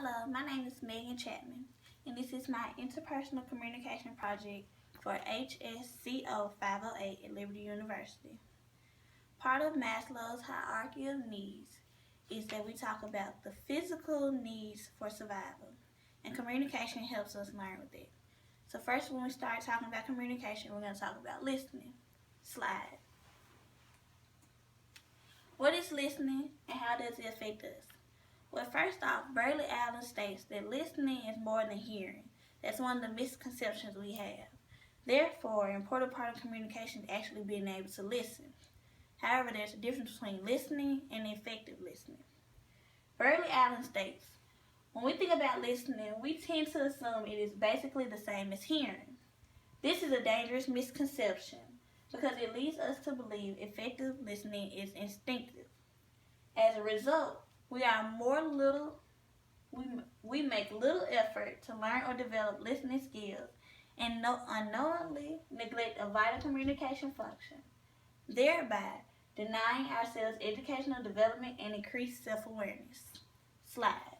Hello, my name is Megan Chapman, and this is my Interpersonal Communication Project for HSCO 508 at Liberty University. Part of Maslow's hierarchy of needs is that we talk about the physical needs for survival, and communication helps us learn with it. So first, when we start talking about communication, we're going to talk about listening. Slide. What is listening, and how does it affect us? Well, first off, Burley Allen states that listening is more than hearing. That's one of the misconceptions we have. Therefore, an important part of communication is actually being able to listen. However, there's a difference between listening and effective listening. Burley Allen states, when we think about listening, we tend to assume it is basically the same as hearing. This is a dangerous misconception because it leads us to believe effective listening is instinctive. As a result, we make little effort to learn or develop listening skills and unknowingly neglect a vital communication function, thereby denying ourselves educational development and increased self-awareness. Slide.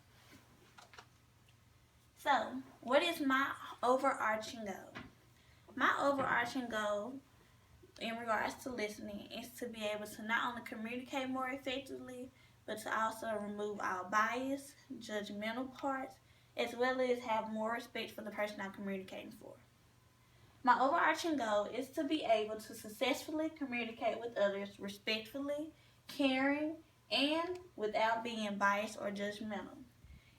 So, what is my overarching goal? My overarching goal in regards to listening is to be able to not only communicate more effectively, but to also remove all bias, judgmental parts, as well as have more respect for the person I'm communicating for. My overarching goal is to be able to successfully communicate with others respectfully, caring, and without being biased or judgmental.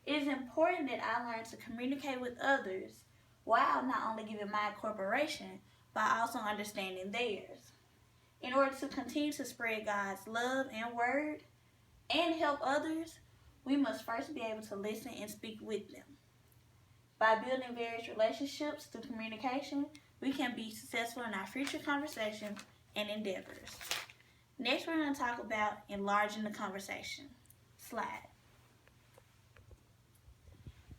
It is important that I learn to communicate with others while not only giving my incorporation, but also understanding theirs. In order to continue to spread God's love and word, and help others, we must first be able to listen and speak with them. By building various relationships through communication, we can be successful in our future conversations and endeavors. Next, we're going to talk about enlarging the conversation. Slide.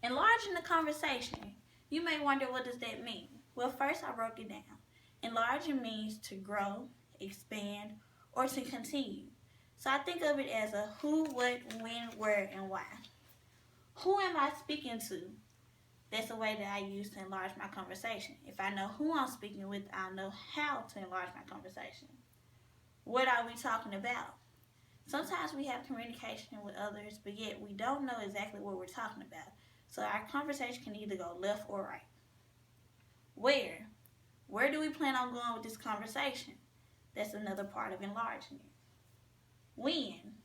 Enlarging the conversation. You may wonder, what does that mean? Well, first I broke it down. Enlarging means to grow, expand, or to continue. So I think of it as a who, what, when, where, and why. Who am I speaking to? That's the way that I use to enlarge my conversation. If I know who I'm speaking with, I'll know how to enlarge my conversation. What are we talking about? Sometimes we have communication with others, but yet we don't know exactly what we're talking about. So our conversation can either go left or right. Where? Where do we plan on going with this conversation? That's another part of enlarging it. When?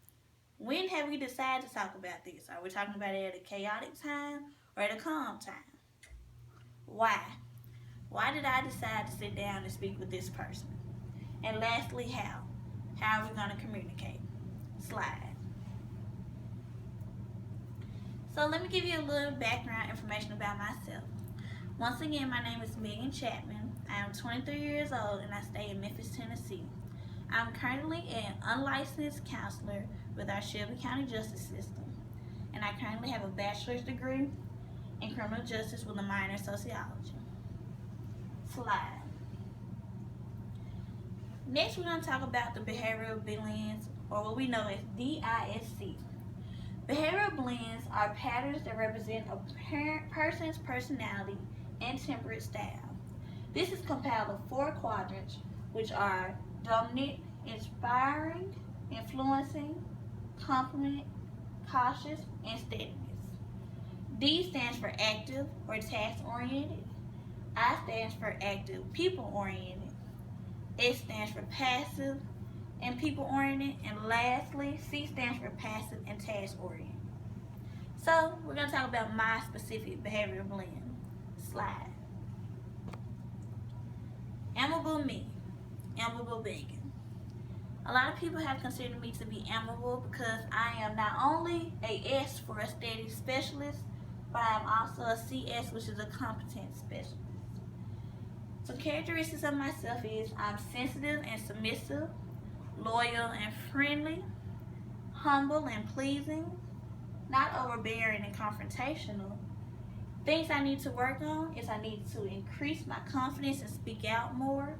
When have we decided to talk about this? Are we talking about it at a chaotic time or at a calm time? Why? Why did I decide to sit down and speak with this person? And lastly, how? How are we going to communicate? Slide. So let me give you a little background information about myself. Once again, my name is Megan Chapman. I am 23 years old and I stay in Memphis, Tennessee. I'm currently an unlicensed counselor with our Shelby County Justice System, and I currently have a bachelor's degree in criminal justice with a minor in sociology. Slide. Next, we're going to talk about the behavioral blends, or what we know as DISC. Behavioral blends are patterns that represent a person's personality and temperament style. This is compiled of 4 quadrants, which are dominant, inspiring, influencing, confident, cautious, and steadiness. D stands for active or task-oriented. I stands for active, people-oriented. S stands for passive and people-oriented. And lastly, C stands for passive and task-oriented. So we're going to talk about my specific behavioral blend. Slide. Amiable me. Amiable Megan. A lot of people have considered me to be amiable because I am not only a S for a steady specialist, but I am also a CS, which is a competent specialist. Some characteristics of myself is I'm sensitive and submissive, loyal and friendly, humble and pleasing, not overbearing and confrontational. Things I need to work on is I need to increase my confidence and speak out more.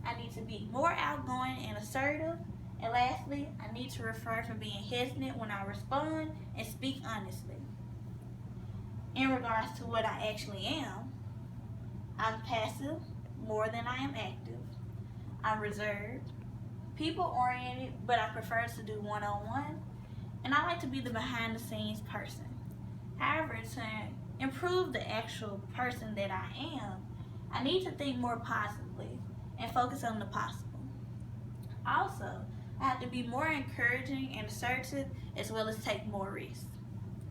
I need to be more outgoing and assertive. And lastly, I need to refrain from being hesitant when I respond and speak honestly. In regards to what I actually am, I'm passive more than I am active. I'm reserved, people oriented, but I prefer to do one-on-one, and I like to be the behind the scenes person. However, to improve the actual person that I am, I need to think more positively and focus on the possible. Also, I have to be more encouraging and assertive as well as take more risks.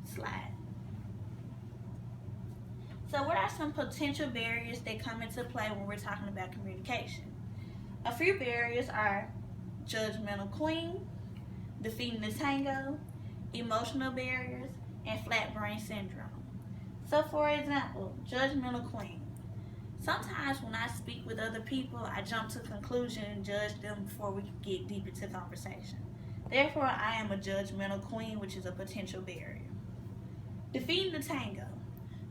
Slide. So, what are some potential barriers that come into play when we're talking about communication? A few barriers are judgmental queen, defeating the tango, emotional barriers, and flat brain syndrome. So, for example, judgmental queen. Sometimes when I speak with other people, I jump to conclusion and judge them before we get deep into conversation. Therefore, I am a judgmental queen, which is a potential barrier. Defeating the tango.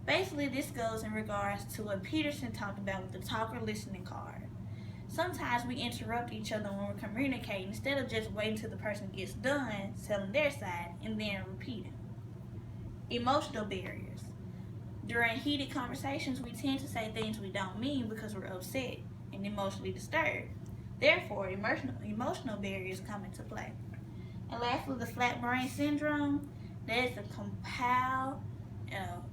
Basically, this goes in regards to what Peterson talked about with the talker listening card. Sometimes we interrupt each other when we're communicating instead of just waiting till the person gets done telling their side and then repeating. Emotional barriers. During heated conversations, we tend to say things we don't mean because we're upset and emotionally disturbed. Therefore, emotional barriers come into play. And lastly, the flat brain syndrome. That is a compile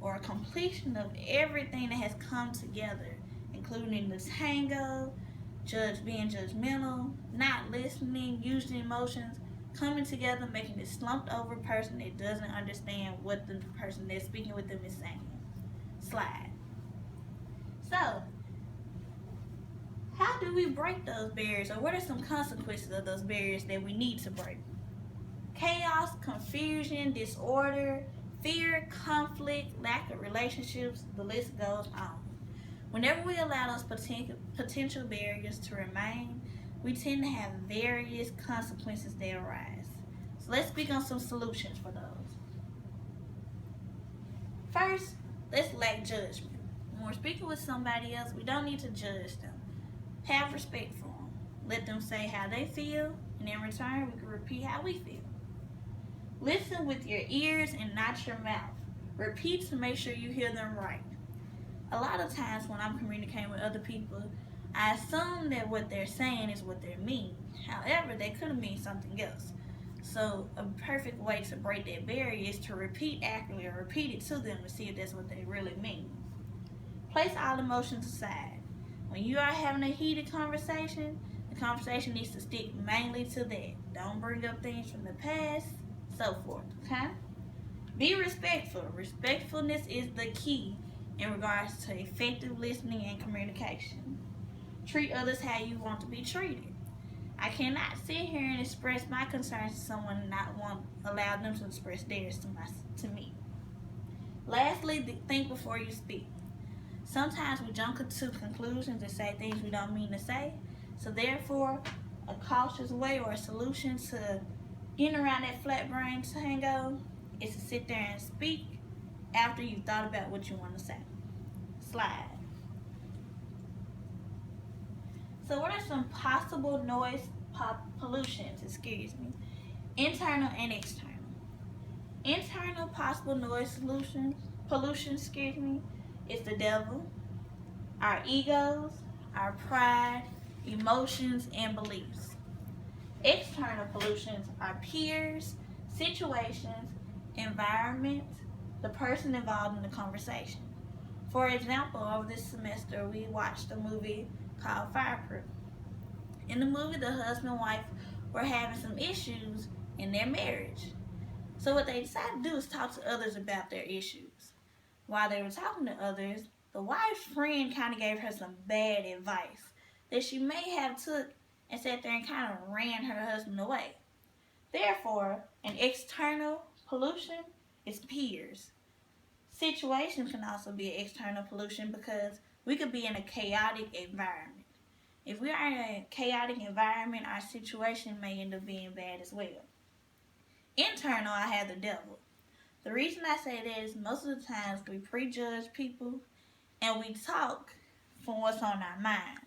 or a completion of everything that has come together, including the tango, being judgmental, not listening, using emotions, coming together, making this slumped over person that doesn't understand what the person that's speaking with them is saying. Slide. So, how do we break those barriers, or what are some consequences of those barriers that we need to break? Chaos, confusion, disorder, fear, conflict, lack of relationships, the list goes on. Whenever we allow those potential barriers to remain, we tend to have various consequences that arise. So let's speak on some solutions for those. First, let's lack judgment. When we're speaking with somebody else, we don't need to judge them. Have respect for them. Let them say how they feel, and in return, we can repeat how we feel. Listen with your ears and not your mouth. Repeat to make sure you hear them right. A lot of times when I'm communicating with other people, I assume that what they're saying is what they mean. However, they could mean something else. So a perfect way to break that barrier is to repeat accurately or repeat it to them to see if that's what they really mean. Place all emotions aside. When you are having a heated conversation, the conversation needs to stick mainly to that. Don't bring up things from the past, so forth, okay? Be respectful. Respectfulness is the key in regards to effective listening and communication. Treat others how you want to be treated. I cannot sit here and express my concerns to someone and not allow them to express theirs to me. Lastly, think before you speak. Sometimes we jump to conclusions and say things we don't mean to say. So therefore, a cautious way or a solution to getting around that flat brain tango is to sit there and speak after you've thought about what you want to say. Slide. So what are some possible noise pollutions, internal and external? Internal possible noise pollution, is the devil, our egos, our pride, emotions, and beliefs. External pollutions are peers, situations, environment, the person involved in the conversation. For example, over this semester, we watched a movie called Fireproof. In the movie, the husband and wife were having some issues in their marriage. So what they decided to do is talk to others about their issues. While they were talking to others, the wife's friend kind of gave her some bad advice that she may have took and sat there and kind of ran her husband away. Therefore, an external pollution is peers. Situations can also be an external pollution because we could be in a chaotic environment. If we are in a chaotic environment, our situation may end up being bad as well. Internal, I have the devil. The reason I say that is most of the times we prejudge people and we talk from what's on our minds.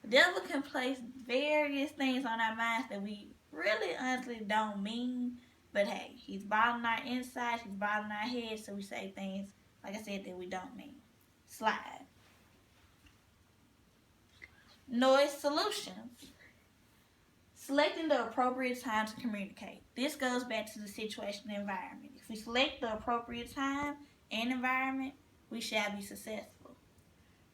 The devil can place various things on our minds that we really honestly don't mean, but hey, he's bottling our insides, he's bottling our heads, so we say things like I said, that we don't need. Slide. Noise solutions. Selecting the appropriate time to communicate. This goes back to the situation and environment. If we select the appropriate time and environment, we shall be successful.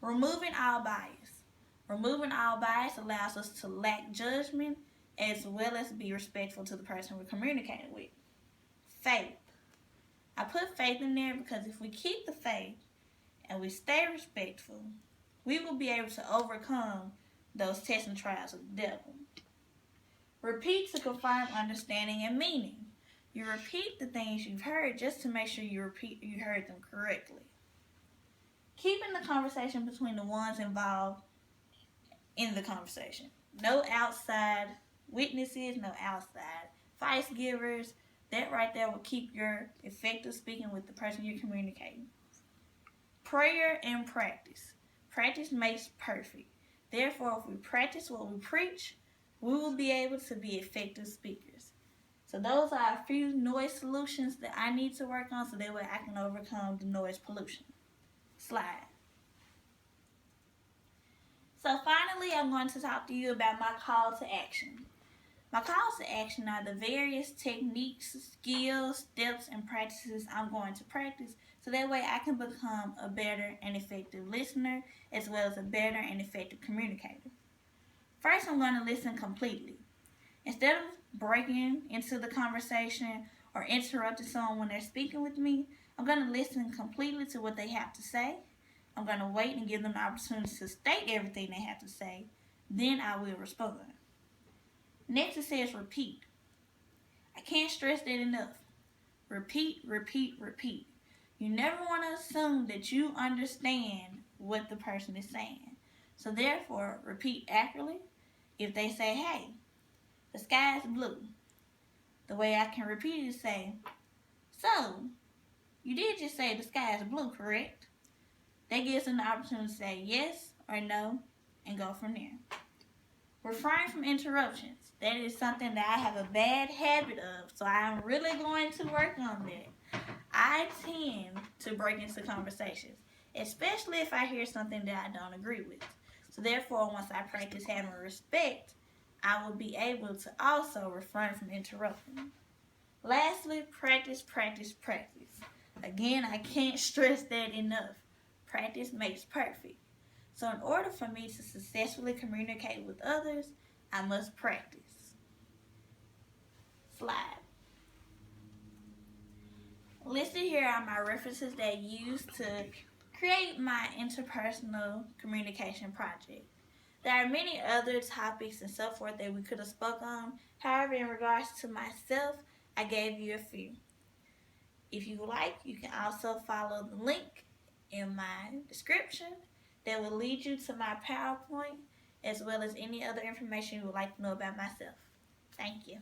Removing all bias. Removing all bias allows us to lack judgment as well as be respectful to the person we're communicating with. Faith. I put faith in there because if we keep the faith and we stay respectful, we will be able to overcome those tests and trials of the devil. Repeat to confirm understanding and meaning. You repeat the things you've heard just to make sure you heard them correctly. Keeping the conversation between the ones involved in the conversation. No outside witnesses, no outside advice givers. That right there will keep your effective speaking with the person you're communicating. Prayer and practice. Practice makes perfect. Therefore, if we practice what we preach, we will be able to be effective speakers. So those are a few noise solutions that I need to work on so that way I can overcome the noise pollution. Slide. So finally, I'm going to talk to you about my call to action. My calls to action are the various techniques, skills, steps, and practices I'm going to practice so that way I can become a better and effective listener as well as a better and effective communicator. First, I'm going to listen completely. Instead of breaking into the conversation or interrupting someone when they're speaking with me, I'm going to listen completely to what they have to say. I'm going to wait and give them the opportunity to state everything they have to say. Then I will respond. Next, it says repeat. I can't stress that enough. Repeat, repeat, repeat. You never want to assume that you understand what the person is saying. So therefore, repeat accurately. If they say, hey, the sky is blue, the way I can repeat it is say, so, you did just say the sky is blue, correct? That gives them the opportunity to say yes or no and go from there. Refrain from interruptions. That is something that I have a bad habit of, so I'm really going to work on that. I tend to break into conversations, especially if I hear something that I don't agree with. So therefore, once I practice having respect, I will be able to also refrain from interrupting. Lastly, practice, practice, practice. Again, I can't stress that enough. Practice makes perfect. So in order for me to successfully communicate with others, I must practice. Slide. Listed here are my references that I use to create my interpersonal communication project. There are many other topics and so forth that we could have spoke on. However, in regards to myself, I gave you a few. If you like, you can also follow the link in my description that will lead you to my PowerPoint as well as any other information you would like to know about myself. Thank you.